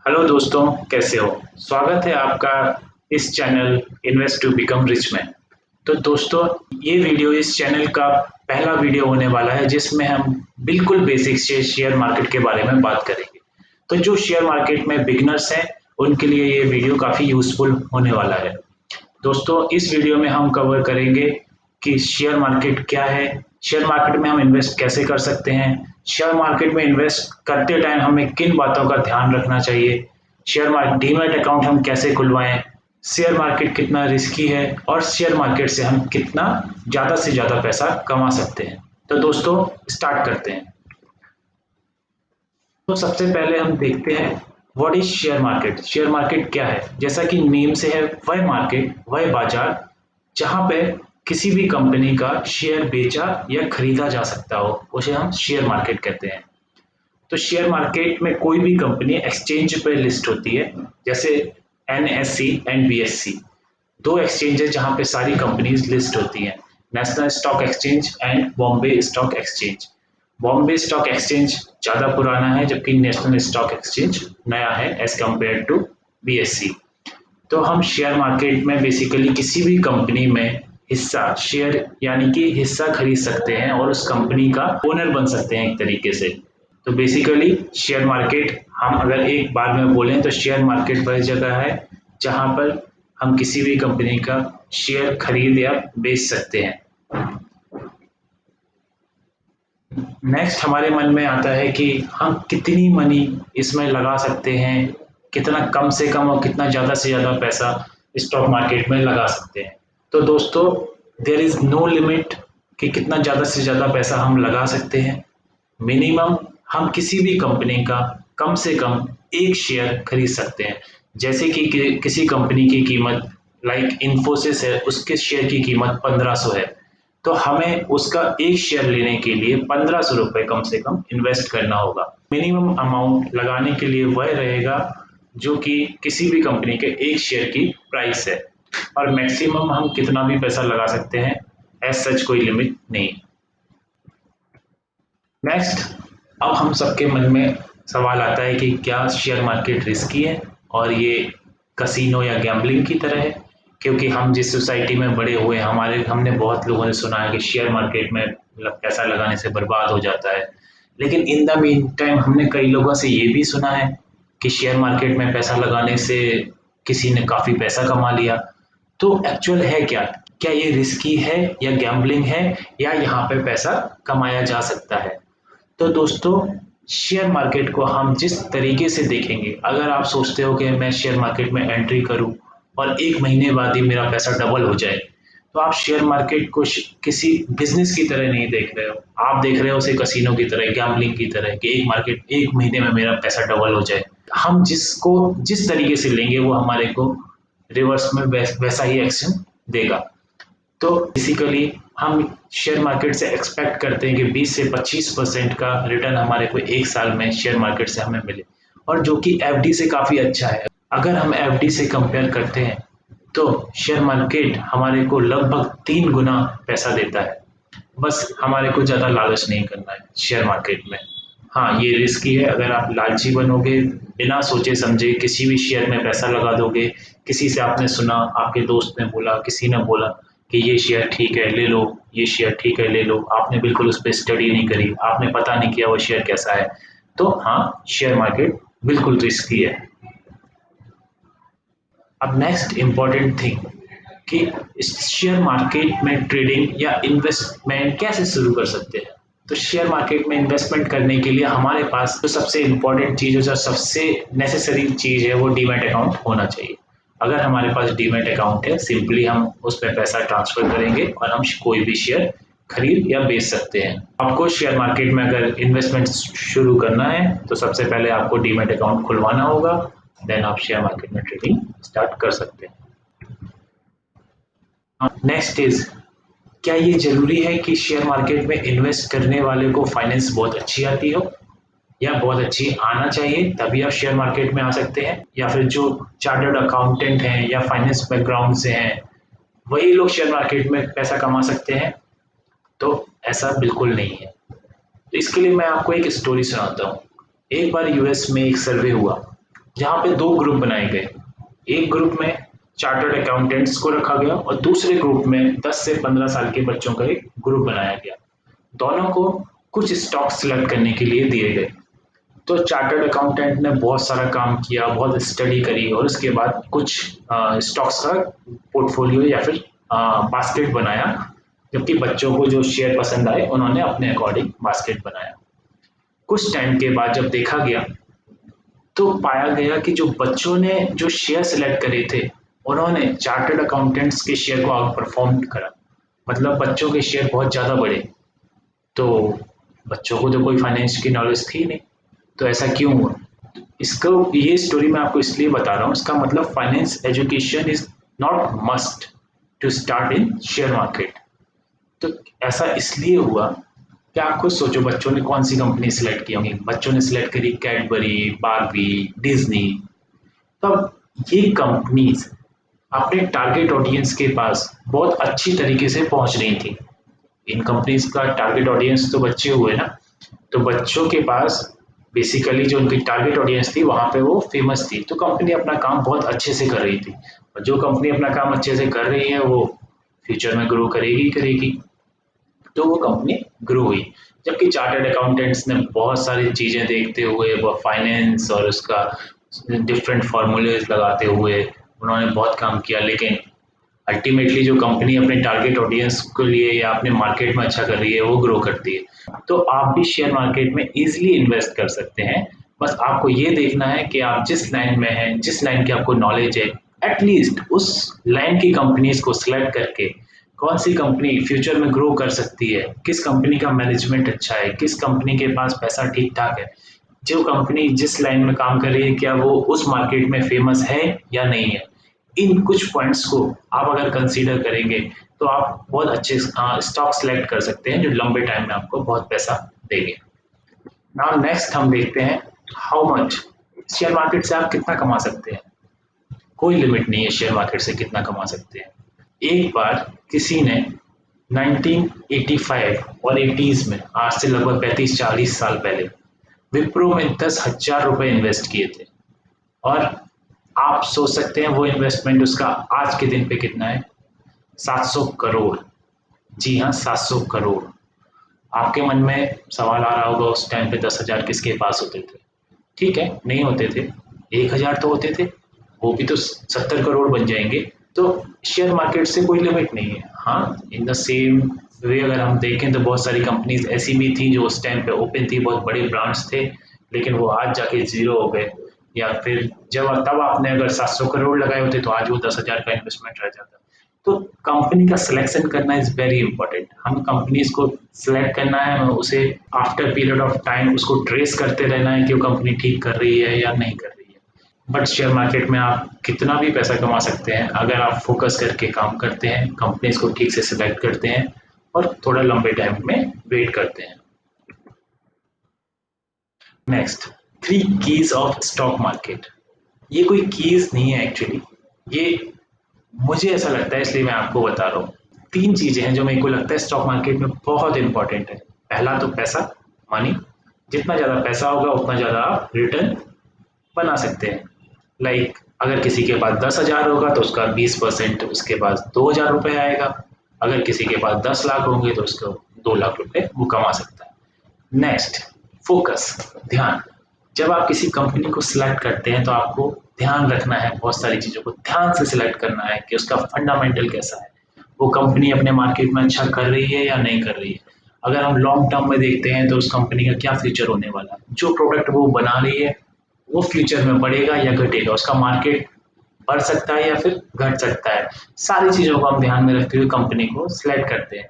Hello दोस्तों, कैसे हो? स्वागत है आपका इस channel invest to become rich man. तो दोस्तों, ये वीडियो इस चैनल का पहला वीडियो होने वाला है जिसमें हम बिल्कुल बेसिक से शेयर मार्केट के बारे में बात करेंगे। तो जो शेयर मार्केट में बिगनर्स हैं उनके लिए ये वीडियो काफ़ी यूज़फुल होने वाला है। दोस्तों, इस वीडियो में हम कवर करेंगे कि शेयर मार्केट क्या है, शेयर मार्केट में हम इन्वेस्ट कैसे कर सकते हैं, शेयर मार्केट में इन्वेस्ट करते टाइम हमें किन बातों का ध्यान रखना चाहिए, शेयर मार्केट डीमैट अकाउंट हम कैसे खुलवाएं, शेयर मार्केट कितना रिस्की है और शेयर मार्केट से हम कितना ज़्यादा से ज़्यादा पैसा कमा सकते हैं। तो दोस्तों, स्टार्ट करते हैं। तो सबसे पहले हम देखते हैं what is share market. Share market क्या है? जैसा कि नेम से है, वह मार्केट, वह बाजार जहां पे किसी भी कंपनी का शेयर बेचा या खरीदा जा सकता हो, उसे हम शेयर मार्केट कहते हैं। तो शेयर मार्केट में कोई भी कंपनी एक्सचेंज पर लिस्ट होती है, जैसे एनएससी एंड बीएससी, दो एक्सचेंज है जहां पे सारी कंपनीज लिस्ट होती हैं, national stock exchange and Bombay stock exchange. Bombay stock exchange ज़्यादा पुराना है जबकि नेशनल स्टॉक एक्सचेंज नया है एज कम्पेयर टू बीएससी। तो हम शेयर मार्केट में बेसिकली किसी भी कंपनी में हिस्सा, शेयर यानी कि हिस्सा खरीद सकते हैं और उस कंपनी का ओनर बन सकते हैं एक तरीके से। तो बेसिकली शेयर मार्केट, हम अगर एक बार में बोलें तो शेयर मार्केट वह जगह है जहां पर हम किसी भी कंपनी का शेयर खरीद या बेच सकते हैं। नेक्स्ट हमारे मन में आता है कि हम कितनी मनी इसमें लगा सकते हैं, कितना कम से कम और कितना ज़्यादा से ज़्यादा पैसा स्टॉक मार्केट में लगा सकते हैं। तो दोस्तों, देयर इज़ नो लिमिट कि कितना ज़्यादा से ज़्यादा पैसा हम लगा सकते हैं। मिनिमम हम किसी भी कंपनी का कम से कम एक शेयर खरीद सकते हैं। जैसे कि किसी कंपनी की कीमत लाइक इन्फोसिस है, उसके शेयर की कीमत 1500 है, तो हमें उसका एक शेयर लेने के लिए 1500 रुपये कम से कम इन्वेस्ट करना होगा। मिनिमम अमाउंट लगाने के लिए वह रहेगा जो कि किसी भी कंपनी के एक शेयर की प्राइस है, और मैक्सिमम हम कितना भी पैसा लगा सकते हैं, एज सच कोई लिमिट नहीं। नेक्स्ट, अब हम सबके मन में सवाल आता है कि क्या शेयर मार्केट रिस्की है और ये कसिनो या गैम्बलिंग की तरह है? क्योंकि हम जिस सोसाइटी में बड़े हुए हैं, हमने बहुत लोगों ने सुना है कि शेयर मार्केट में पैसा लगाने से बर्बाद हो जाता है। लेकिन इन द मीन टाइम हमने कई लोगों से ये भी सुना है कि शेयर मार्केट में पैसा लगाने से किसी ने काफ़ी पैसा कमा लिया। तो एक्चुअल है क्या? क्या ये रिस्की है या गैम्बलिंग है, या यहाँ पे पैसा कमाया जा सकता है? तो दोस्तों, शेयर मार्केट को हम जिस तरीके से देखेंगे, अगर आप सोचते हो कि मैं शेयर मार्केट में एंट्री करूं और एक महीने बाद ही मेरा पैसा डबल हो जाए, तो आप शेयर मार्केट को किसी बिजनेस की तरह नहीं देख रहे हो। आप देख रहे हो उसे कसिनो की तरह, गैम्बलिंग की तरह कि एक मार्केट एक महीने में मेरा पैसा डबल हो जाए। हम जिसको जिस तरीके से लेंगे वो हमारे को रिवर्स में वैसा ही एक्शन देगा। तो बेसिकली हम शेयर मार्केट से एक्सपेक्ट करते हैं कि 20 से 25% का रिटर्न हमारे को एक साल में शेयर मार्केट से हमें मिले, और जो कि एफडी से काफ़ी अच्छा है। अगर हम एफडी से कंपेयर करते हैं तो शेयर मार्केट हमारे को लगभग 3 गुना पैसा देता है। बस हमारे को ज़्यादा लालच नहीं करना है शेयर मार्केट में। हाँ, ये रिस्की है। अगर आप लालची बनोगे, बिना सोचे समझे किसी भी शेयर में पैसा लगा दोगे, किसी से आपने सुना, आपके दोस्त ने बोला, किसी ने बोला कि ये शेयर ठीक है ले लो, ये शेयर ठीक है ले लो, आपने बिल्कुल उस पर स्टडी नहीं करी, आपने पता नहीं किया वो शेयर कैसा है, तो हाँ, शेयर मार्केट बिल्कुल रिस्की है। अब नेक्स्ट इम्पॉर्टेंट थिंग कि इस शेयर मार्केट में ट्रेडिंग या इन्वेस्टमेंट कैसे शुरू कर सकते हैं। तो शेयर मार्केट में इन्वेस्टमेंट करने के लिए हमारे पास जो सबसे इम्पोर्टेंट चीज़ है, जो सबसे नेसेसरी चीज़ है, वो डीमैट अकाउंट होना चाहिए। अगर हमारे पास डीमैट अकाउंट है, सिंपली हम उस पर पैसा ट्रांसफर करेंगे और हम कोई भी शेयर खरीद या बेच सकते हैं। आपको शेयर मार्केट में अगर इन्वेस्टमेंट शुरू करना है तो सबसे पहले आपको डीमैट अकाउंट खुलवाना होगा, देन आप शेयर मार्केट में ट्रेडिंग स्टार्ट कर सकते हैं। नेक्स्ट इज, क्या ये जरूरी है कि शेयर मार्केट में इन्वेस्ट करने वाले को फाइनेंस बहुत अच्छी आती हो, या बहुत अच्छी आना चाहिए तभी आप शेयर मार्केट में आ सकते हैं, या फिर जो चार्टर्ड अकाउंटेंट हैं या फाइनेंस बैकग्राउंड से हैं वही लोग शेयर मार्केट में पैसा कमा सकते हैं? तो ऐसा बिल्कुल नहीं है। तो इसके लिए मैं आपको एक स्टोरी सुनाता हूँ। एक बार यूएस में एक सर्वे हुआ जहाँ पे दो ग्रुप बनाए गए। एक ग्रुप में चार्टर्ड अकाउंटेंट्स को रखा गया और दूसरे ग्रुप में 10 से 15 साल के बच्चों का एक ग्रुप बनाया गया। दोनों को कुछ स्टॉक सिलेक्ट करने के लिए दिए गए। तो चार्टर्ड अकाउंटेंट ने बहुत सारा काम किया, बहुत स्टडी करी और उसके बाद कुछ स्टॉक्स का पोर्टफोलियो या फिर बास्केट बनाया, जबकि बच्चों को जो शेयर पसंद आए उन्होंने अपने अकॉर्डिंग बास्केट बनाया। कुछ टाइम के बाद जब देखा गया तो पाया गया कि जो बच्चों ने जो शेयर सिलेक्ट करे थे उन्होंने चार्टर्ड अकाउंटेंट्स के शेयर को आउट परफॉर्म करा। मतलब बच्चों के शेयर बहुत ज़्यादा बढ़े। तो बच्चों को तो कोई फाइनेंस की नॉलेज थी नहीं। तो ऐसा क्यों हुआ? इसको ये स्टोरी मैं आपको इसलिए बता रहा हूँ, इसका मतलब finance education is not must to start in share market. तो ऐसा इसलिए हुआ कि आप खुद सोचो बच्चों ने कौन सी कंपनी सिलेक्ट की होंगी। बच्चों ने सिलेक्ट करी कैडबरी, बारबी, डिज्नी। तब ये कंपनीज अपने टारगेट ऑडियंस के पास बहुत अच्छी तरीके से पहुंच रही थी। इन कंपनीज का टारगेट ऑडियंस तो बच्चे हुए ना, तो बच्चों के पास बेसिकली जो उनकी टारगेट ऑडियंस थी वहां पे वो फेमस थी, तो कंपनी अपना काम बहुत अच्छे से कर रही थी। और जो कंपनी अपना काम अच्छे से कर रही है वो फ्यूचर में ग्रो करेगी करेगी। तो वो कंपनी ग्रो हुई। जबकि चार्टर्ड अकाउंटेंट्स ने बहुत सारी चीज़ें देखते हुए, वो फाइनेंस और उसका डिफरेंट फार्मूलेज लगाते हुए उन्होंने बहुत काम किया, लेकिन अल्टीमेटली जो कंपनी अपने टारगेट ऑडियंस के लिए या अपने मार्केट में अच्छा कर रही है वो ग्रो करती है। तो आप भी शेयर मार्केट में इजीली इन्वेस्ट कर सकते हैं। बस आपको ये देखना है कि आप जिस लाइन में हैं, जिस लाइन की आपको नॉलेज है, एटलीस्ट उस लाइन की कंपनीज को सिलेक्ट करके कौन सी कंपनी फ्यूचर में ग्रो कर सकती है, किस कंपनी का मैनेजमेंट अच्छा है, किस कंपनी के पास पैसा ठीक ठाक है, जो कंपनी जिस लाइन में काम कर रही है क्या वो उस मार्केट में फेमस है या नहीं है। इन कुछ पॉइंट्स को आप अगर कंसीडर करेंगे तो आप बहुत अच्छे स्टॉक सेलेक्ट कर सकते हैं जो लंबे टाइम में आपको बहुत पैसा देंगे। नाउ नेक्स्ट हम देखते हैं हाउ मच शेयर मार्केट से आप कितना कमा सकते हैं। कोई लिमिट नहीं है शेयर मार्केट से कितना कमा सकते हैं। एक बार किसी ने 1985 और 80s में, आज से लगभग 35-40 साल पहले, विप्रो में 10,000 रुपए इन्वेस्ट किए थे। और आप सोच सकते हैं वो इन्वेस्टमेंट उसका आज के दिन पे कितना है? 700 करोड़। जी हाँ, 700 करोड़। आपके मन में सवाल आ रहा होगा उस टाइम पे 10,000 किसके पास होते थे? ठीक है, नहीं होते थे, 1,000 तो होते थे, वो भी तो 70 करोड़ बन जाएंगे। तो शेयर मार्केट से कोई लिमिट नहीं है। हाँ, इन द सेम वे अगर हम देखें तो बहुत सारी कंपनीज ऐसी भी थी जो उस टाइम पे ओपन थी, बहुत बड़े ब्रांड्स थे, लेकिन वो आज जाके जीरो हो गए। या फिर जब तब आपने अगर 700 करोड़ लगाए होते तो आज वो 10,000 का इन्वेस्टमेंट रह जाता। तो कंपनी का सिलेक्शन करना इज वेरी इंपॉर्टेंट। हम कंपनीज को सिलेक्ट करना है, उसे आफ्टर पीरियड ऑफ टाइम उसको ट्रेस करते रहना है कि वो कंपनी ठीक कर रही है या नहीं कर रही है। बट शेयर मार्केट में आप कितना भी पैसा कमा सकते हैं अगर आप फोकस करके काम करते हैं, कंपनीज को ठीक से सिलेक्ट करते हैं और थोड़ा लंबे टाइम में वेट करते हैं। Next, 3 keys of stock market. ये कोई कीज नहीं है एक्चुअली, ये मुझे ऐसा लगता है इसलिए मैं आपको बता रहा हूँ। 3 चीजें हैं जो मेरे को लगता है स्टॉक मार्केट में बहुत इंपॉर्टेंट है। पहला तो पैसा, मनी। जितना ज्यादा पैसा होगा उतना ज्यादा आप रिटर्न बना सकते हैं। लाइक अगर किसी के पास 10,000 होगा तो उसका 20% उसके पास 2,000 रुपये आएगा। अगर किसी के पास 10 लाख होंगे तो उसको 2 लाख रुपए वो कमा सकता है। नेक्स्ट, फोकस, ध्यान। जब आप किसी कंपनी को सिलेक्ट करते हैं तो आपको ध्यान रखना है, बहुत सारी चीज़ों को ध्यान से सिलेक्ट करना है कि उसका फंडामेंटल कैसा है, वो कंपनी अपने मार्केट में अच्छा कर रही है या नहीं कर रही है। अगर हम लॉन्ग टर्म में देखते हैं तो उस कंपनी का क्या फ्यूचर होने वाला है, जो प्रोडक्ट वो बना रही है वो फ्यूचर में बढ़ेगा या घटेगा, उसका मार्केट बढ़ सकता है या फिर घट सकता है। सारी चीज़ों को हम ध्यान में रखते हुए कंपनी को सिलेक्ट करते हैं।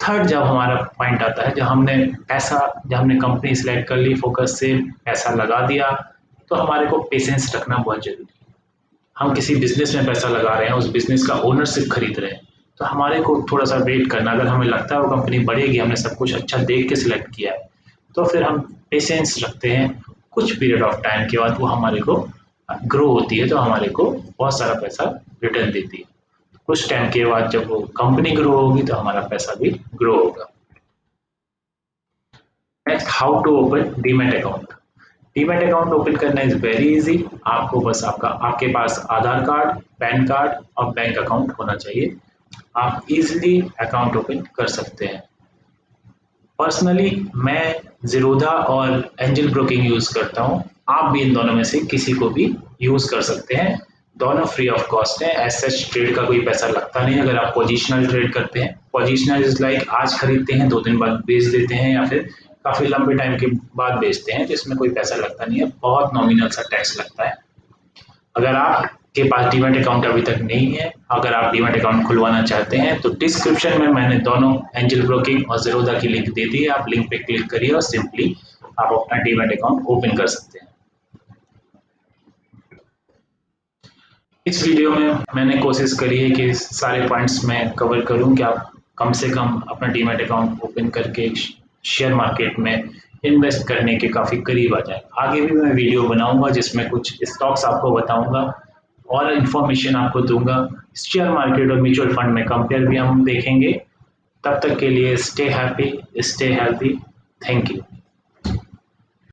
थर्ड जब हमारा पॉइंट आता है, जब हमने कंपनी सिलेक्ट कर ली, फोकस से पैसा लगा दिया, तो हमारे को पेशेंस रखना बहुत जरूरी है। हम किसी बिजनेस में पैसा लगा रहे हैं, उस बिजनेस का ओनरशिप खरीद रहे हैं, तो हमारे को थोड़ा सा वेट करना। अगर हमें लगता है वो कंपनी बढ़ेगी, हमने सब कुछ अच्छा देख के सिलेक्ट किया है, तो फिर हम पेशेंस रखते हैं। कुछ पीरियड ऑफ टाइम के बाद वो हमारे को ग्रो होती है, तो हमारे को बहुत सारा पैसा रिटर्न देती है। कुछ टाइम के बाद जब वो कंपनी ग्रो होगी तो हमारा पैसा भी ग्रो होगा। Next, how to open demat account. Demat account open करना इज वेरी इजी। आपको बस आपके पास आधार कार्ड, पैन कार्ड और बैंक अकाउंट होना चाहिए। आप इजीली अकाउंट ओपन कर सकते हैं। पर्सनली मैं ज़ीरोधा और एंजल ब्रोकिंग यूज़ करता हूँ। आप भी इन दोनों में से किसी को भी यूज़ कर सकते हैं। दोनों फ्री ऑफ कॉस्ट है। एज सच ट्रेड का कोई पैसा लगता नहीं अगर आप पोजिशनल ट्रेड करते हैं। पोजिशनल इज लाइक आज खरीदते हैं 2 दिन बाद बेच देते हैं या फिर काफ़ी लंबे टाइम के बाद बेचते हैं, जिसमें कोई पैसा लगता नहीं है, बहुत नॉमिनल सा टैक्स लगता है। अगर आपके पास डीमैट अकाउंट अभी तक नहीं है, अगर आप डीमैट अकाउंट खुलवाना चाहते हैं तो डिस्क्रिप्शन में मैंने दोनों एंजल ब्रोकिंग और ज़ीरोधा की लिंक दे दी है। आप लिंक पे क्लिक करिए और सिंपली आप अपना डीमैट अकाउंट ओपन कर सकते हैं। इस वीडियो में मैंने कोशिश करी है कि सारे पॉइंट्स मैं कवर करूं कि आप कम से कम अपना डीमैट अकाउंट ओपन करके शेयर मार्केट में इन्वेस्ट करने के काफ़ी करीब आ जाए। आगे भी मैं वीडियो बनाऊंगा जिसमें कुछ स्टॉक्स आपको बताऊंगा और इन्फॉर्मेशन आपको दूंगा। शेयर मार्केट और म्यूचुअल फंड में कंपेयर भी हम देखेंगे। तब तक के लिए stay happy, stay healthy. Thank you.